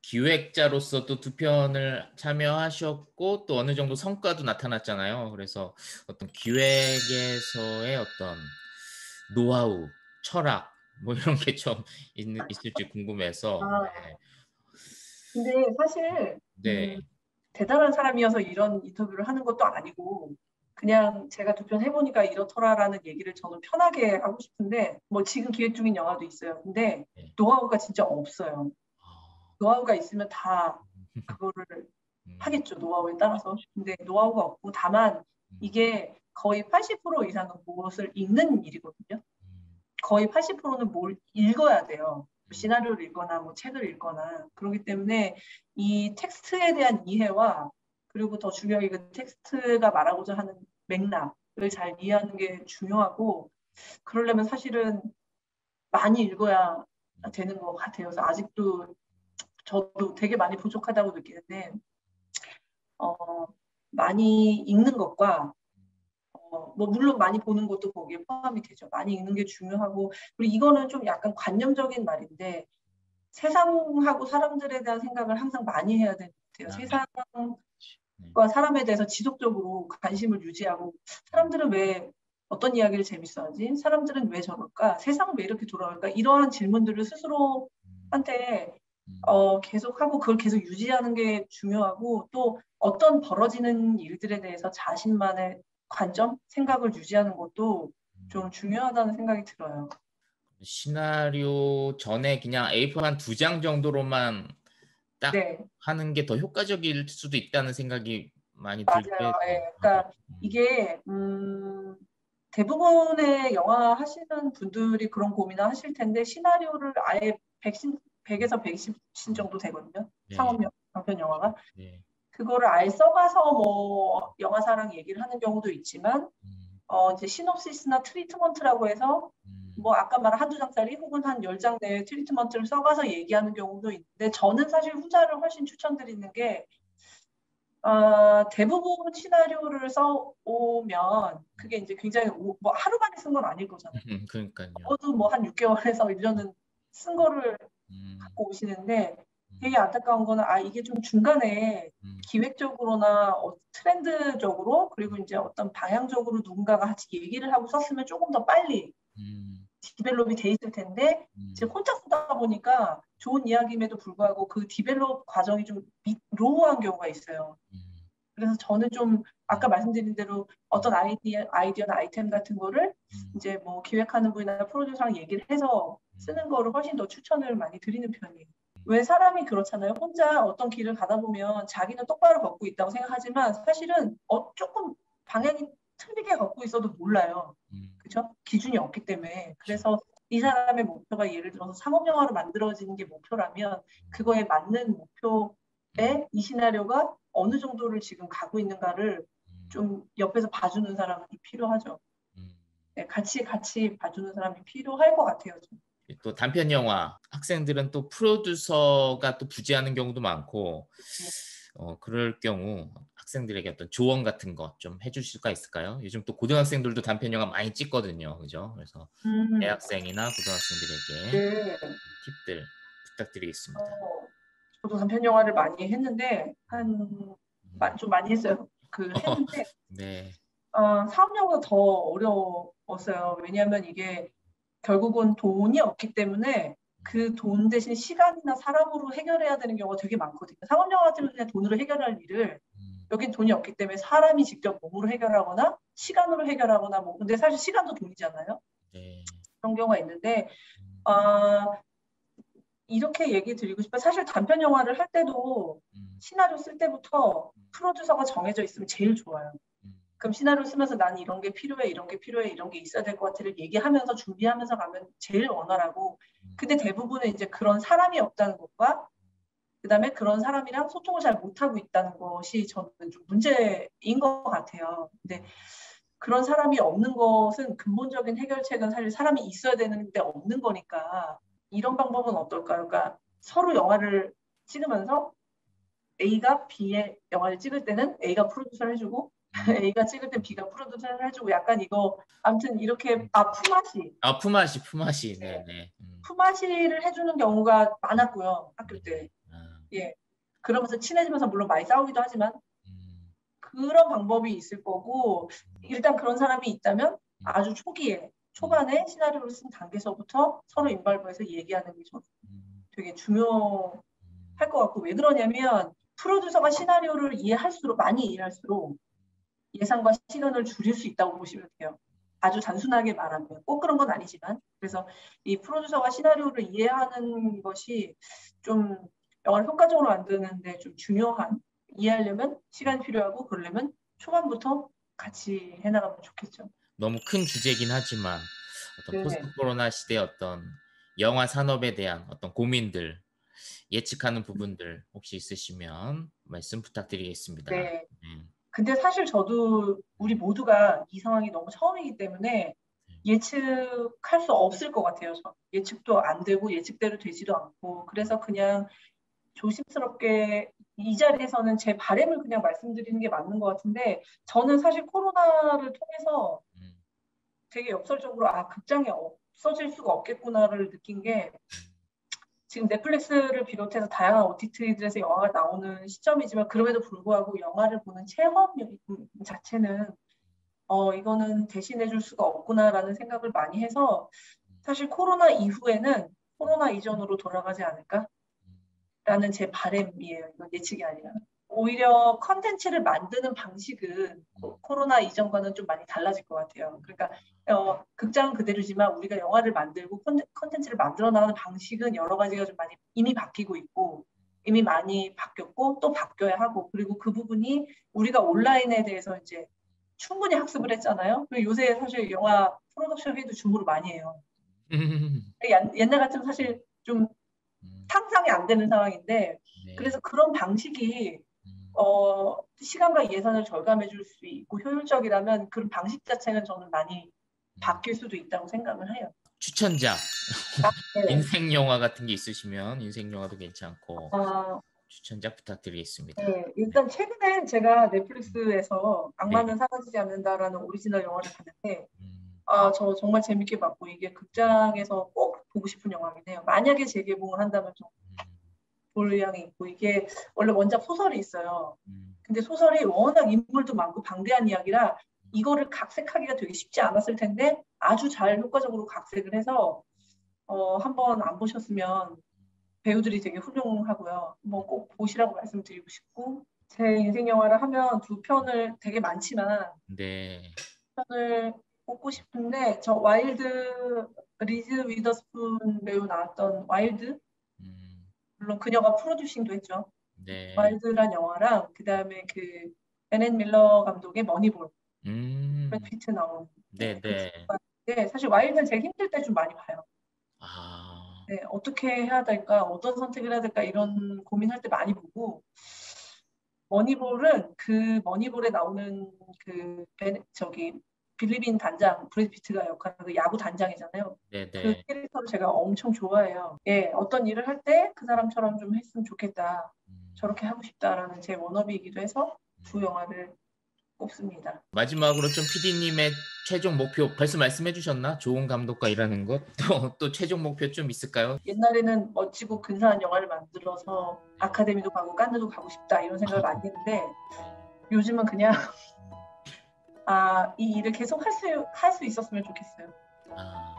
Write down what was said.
기획자로서 또 두 편을 참여하셨고 또 어느 정도 성과도 나타났잖아요. 그래서 어떤 기획에서의 어떤 노하우, 철학 뭐 이런 게 좀 있을지 궁금해서. 아, 네. 근데 사실 네. 대단한 사람이어서 이런 인터뷰를 하는 것도 아니고 그냥 제가 두 편 해보니까 이렇더라라는 얘기를 저는 편하게 하고 싶은데 뭐 지금 기획 중인 영화도 있어요. 근데 네. 노하우가 진짜 없어요. 아. 노하우가 있으면 다 그거를 음. 하겠죠. 노하우에 따라서. 근데 노하우가 없고 다만 음. 이게 거의 80% 이상은 무엇을 읽는 일이거든요. 음. 거의 80%는 뭘 읽어야 돼요. 음. 시나리오를 읽거나 뭐 책을 읽거나 그렇기 때문에 이 텍스트에 대한 이해와 그리고 더 중요하게 그 텍스트가 말하고자 하는 맥락을 잘 이해하는 게 중요하고 그러려면 사실은 많이 읽어야 되는 것 같아요. 그래서 아직도 저도 되게 많이 부족하다고 느끼는데 어, 많이 읽는 것과 뭐 물론 많이 보는 것도 거기에 포함이 되죠. 많이 읽는 게 중요하고 그리고 이거는 좀 약간 관념적인 말인데 세상하고 사람들에 대한 생각을 항상 많이 해야 되는 것 같아요. 아, 세상과 네. 사람에 대해서 지속적으로 관심을 유지하고 사람들은 왜 어떤 이야기를 재밌어하지? 사람들은 왜 저럴까? 세상은 왜 이렇게 돌아갈까? 이러한 질문들을 스스로한테 계속하고 그걸 계속 유지하는 게 중요하고 또 어떤 벌어지는 일들에 대해서 자신만의 관점, 생각을 유지하는 것도 좀 중요하다는 생각이 들어요. 시나리오 전에 그냥 A4 한 두 장 정도로만 딱 네, 하는 게 더 효과적일 수도 있다는 생각이 많이 들기도 맞아요. 해서. 예, 맞아요. 그러니까 이게 대부분의 영화 하시는 분들이 그런 고민을 하실 텐데 시나리오를 아예 100에서 120신 정도 되거든요. 네. 상업 장편 영화가. 네. 그거를 아예 써가서 뭐 영화사랑 얘기를 하는 경우도 있지만 음. 이제 시놉시스나 트리트먼트라고 해서 음. 뭐 아까 말한 한두 장짜리 혹은 한 10장 내의 트리트먼트를 써가서 얘기하는 경우도 있는데 저는 사실 후자를 훨씬 추천드리는 게 대부분 시나리오를 써오면 그게 이제 굉장히 뭐 하루 만에 쓴 건 아닐 거잖아요. 그러니깐요. 적어도 뭐 한 6개월에서 1년은 쓴 거를 음. 갖고 오시는데 음. 되게 안타까운 거는 이게 좀 중간에 음. 기획적으로나 트렌드적으로 그리고 이제 어떤 방향적으로 누군가가 같이 얘기를 하고 썼으면 조금 더 빨리 음. 디벨롭이 돼 있을 텐데 이제 음. 혼자 쓰다 보니까 좋은 이야기임에도 불구하고 그 디벨롭 과정이 좀 로우한 경우가 있어요. 음. 그래서 저는 좀 아까 음. 말씀드린 대로 어떤 아이디어나 아이템 같은 거를 음. 이제 뭐 기획하는 분이나 프로듀서랑 얘기를 해서 음. 쓰는 거를 훨씬 더 추천을 많이 드리는 편이에요. 왜 사람이 그렇잖아요. 혼자 어떤 길을 가다 보면 자기는 똑바로 걷고 있다고 생각하지만 사실은 조금 방향이 틀리게 걷고 있어도 몰라요. 음. 그죠? 기준이 없기 때문에. 그쵸. 그래서 이 사람의 목표가 예를 들어서 상업영화로 만들어지는 게 목표라면 그거에 맞는 음. 목표에 이 시나리오가 어느 정도를 지금 가고 있는가를 음. 좀 옆에서 봐주는 사람이 필요하죠. 음. 네, 같이 봐주는 사람이 필요할 것 같아요. 좀. 또 단편 영화 학생들은 또 프로듀서가 또 부재하는 경우도 많고 그럴 경우 학생들에게 어떤 조언 같은 거 좀 해주실 수가 있을까요? 요즘 또 고등학생들도 단편 영화 많이 찍거든요, 그죠? 그래서 음, 대학생이나 고등학생들에게 네. 팁들 부탁드리겠습니다. 저도 단편 영화를 많이 했는데 음. 좀 많이 했어요. 했는데 네. 사업 영화가 더 어려웠어요. 왜냐하면 이게 결국은 돈이 없기 때문에 그 돈 대신 시간이나 사람으로 해결해야 되는 경우가 되게 많거든요. 상업 영화 같은 경우는 그냥 돈으로 해결할 일을 음. 여긴 돈이 없기 때문에 사람이 직접 몸으로 해결하거나 시간으로 해결하거나 뭐 근데 사실 시간도 돈이잖아요. 네. 그런 경우가 있는데 음. 아, 이렇게 얘기 드리고 싶어요. 사실 단편 영화를 할 때도 음. 시나리오 쓸 때부터 프로듀서가 정해져 있으면 제일 좋아요. 음. 그럼 시나리오 쓰면서 난 이런 게 필요해, 이런 게 필요해, 이런 게 있어야 될 것 같아를 얘기하면서 준비하면서 가면 제일 원활하고 음. 근데 대부분은 이제 그런 사람이 없다는 것과 그다음에 그런 사람이랑 소통을 잘 못하고 있다는 것이 저는 좀 문제인 것 같아요. 근데 그런 사람이 없는 것은 근본적인 해결책은 사실 사람이 있어야 되는데 없는 거니까 이런 방법은 어떨까요? 그러니까 서로 영화를 찍으면서 A가 B의 영화를 찍을 때는 A가 프로듀서를 해주고 음. A가 찍을 땐 B가 프로듀서를 해주고 약간 이거 아무튼 이렇게 품앗이 품앗이, 품앗이. 네. 네네. 품앗이를 해주는 경우가 음. 많았고요 학교 네. 때. 아. 예. 그러면서 친해지면서 물론 많이 싸우기도 하지만 음, 그런 방법이 있을 거고 일단 그런 사람이 있다면 아주 초반에 시나리오를 쓴 단계에서부터 서로 인발부해서 얘기하는 게 저는 되게 중요할 것 같고 왜 그러냐면 프로듀서가 시나리오를 많이 이해할수록 예산과 시간을 줄일 수 있다고 보시면 돼요. 아주 단순하게 말하면 꼭 그런 건 아니지만 그래서 이 프로듀서가 시나리오를 이해하는 것이 좀 영화를 효과적으로 만드는데 좀 중요한 이해하려면 시간이 필요하고 그러려면 초반부터 같이 해나가면 좋겠죠. 너무 큰 주제긴 하지만 어떤 포스트 네네. 코로나 시대의 어떤 영화 산업에 대한 어떤 고민들, 예측하는 부분들 혹시 있으시면 말씀 부탁드리겠습니다. 네. 음, 근데 사실 저도 우리 모두가 이 상황이 너무 처음이기 때문에 예측할 수 없을 것 같아요. 예측도 안 되고 예측대로 되지도 않고 그래서 그냥 조심스럽게 이 자리에서는 제 바람을 그냥 말씀드리는 게 맞는 것 같은데 저는 사실 코로나를 통해서 되게 역설적으로 극장이 없어질 수가 없겠구나를 느낀 게 지금 넷플릭스를 비롯해서 다양한 OTT들에서 영화가 나오는 시점이지만 그럼에도 불구하고 영화를 보는 체험 자체는 이거는 대신해 줄 수가 없구나라는 생각을 많이 해서 사실 코로나 이후에는 코로나 이전으로 돌아가지 않을까라는 제 바람이에요. 이건 예측이 아니라. 오히려 컨텐츠를 만드는 방식은 코로나 이전과는 좀 많이 달라질 것 같아요. 그러니까 극장은 그대로지만 우리가 영화를 만들고 컨텐츠를 만들어 나가는 방식은 여러 가지가 좀 많이 이미 바뀌고 있고 이미 많이 바뀌었고 또 바뀌어야 하고 그리고 그 부분이 우리가 온라인에 대해서 이제 충분히 학습을 했잖아요. 그리고 요새 사실 영화 프로덕션 회의도 줌으로 많이 해요. 옛날 같으면 사실 좀 상상이 안 되는 상황인데 네. 그래서 그런 방식이 시간과 예산을 절감해 줄 수 있고 효율적이라면 그런 방식 자체는 저는 많이 바뀔 수도 있다고 생각을 해요. 추천작, 네. 인생 영화 같은 게 있으시면 인생 영화도 괜찮고 추천작 부탁드리겠습니다. 네. 일단 최근에 제가 넷플릭스에서 악마는 사라지지 않는다라는 오리지널 영화를 봤는데 저 정말 재밌게 봤고 이게 극장에서 꼭 보고 싶은 영화긴 해요. 만약에 재개봉을 한다면 좀 볼 의향이 있고 이게 원래 원작 소설이 있어요. 근데 소설이 워낙 인물도 많고 방대한 이야기라 이거를 각색하기가 되게 쉽지 않았을 텐데 아주 잘 효과적으로 각색을 해서 한번 안 보셨으면 배우들이 되게 훌륭하고요. 뭐 꼭 보시라고 말씀드리고 싶고 제 인생 영화를 하면 두 편을 되게 많지만 네. 편을 꼽고 싶은데 저 와일드 리즈 위더스푼 배우 나왔던 와일드 물론 그녀가 프로듀싱도 했죠. 네. 와일드란 영화랑 그다음에 그 베넷 밀러 감독의 머니볼 브래드 피트 나온 네, 그 네. 네, 사실 와일드는 제가 힘들 때 좀 많이 봐요. 아, 네, 어떻게 해야 될까, 어떤 선택을 해야 될까 이런 고민할 때 많이 보고 머니볼은 그 머니볼에 나오는 저기 빌리빈 단장 브래드 피트가 역할하는 그 야구 단장이잖아요. 네, 그 네. 캐릭터를 제가 엄청 좋아해요. 예, 어떤 일을 할 때 그 사람처럼 좀 했으면 좋겠다. 저렇게 하고 싶다라는 제 워너비이기도 해서 두 영화를 꼽습니다. 마지막으로 좀 PD님의 최종 목표 벌써 말씀해 주셨나? 좋은 감독과 일하는 것? 또 최종 목표 좀 있을까요? 옛날에는 멋지고 근사한 영화를 만들어서 아카데미도 가고 칸느도 가고 싶다 이런 생각을 많이 했는데 요즘은 그냥 이 일을 계속 할 수 있었으면 좋겠어요. 아.